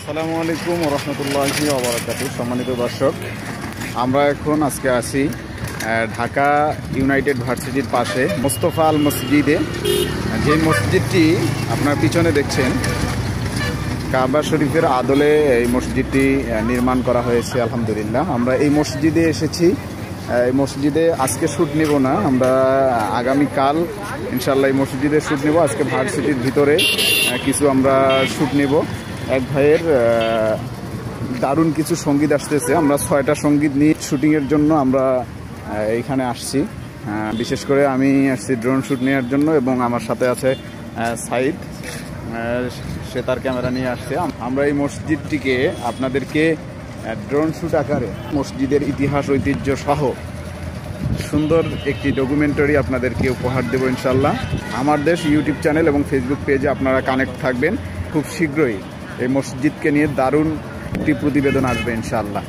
আসসালামু আলাইকুম ওয়া রাহমাতুল্লাহি ওয়া বারাকাতুহু। সম্মানিত দর্শক, আমরা এখন আজকে আছি ঢাকা ইউনাইটেড ভার্সিটির পাশে মোস্তফা আল মসজিদে। যে মসজিদটি আপনার পিছনে দেখছেন, কাবা শরীফের আদলে এই মসজিদটি নির্মাণ করা হয়েছে। আলহামদুলিল্লাহ, আমরা এই মসজিদে এসেছি। এই মসজিদে আজকে শ্যুট নেব না, আমরা আগামীকাল ইনশাল্লাহ এই মসজিদে শ্যুট নেব। আজকে ভার্সিটির ভিতরে কিছু আমরা শ্যুট নেব। এক ভাইয়ের দারুণ কিছু সঙ্গীত আসতেছে। আমরা 6টা সঙ্গীত নিয়ে শুটিংয়ের জন্য আমরা এইখানে আসছি। বিশেষ করে আমি আসছি ড্রোন শ্যুট নেওয়ার জন্য, এবং আমার সাথে আছে সাইদ, সে তার ক্যামেরা নিয়ে আসছে। আমরা এই মসজিদটিকে আপনাদেরকে ড্রোন শ্যুট আকারে মসজিদের ইতিহাস ঐতিহ্য সহ সুন্দর একটি ডকুমেন্টারি আপনাদেরকে উপহার দেব ইনশাল্লাহ। আমার দেশ ইউটিউব চ্যানেল এবং ফেসবুক পেজে আপনারা কানেক্ট থাকবেন। খুব শীঘ্রই এই মসজিদকে নিয়ে দারুণ একটি প্রতিবেদন আসবে ইনশাল্লাহ।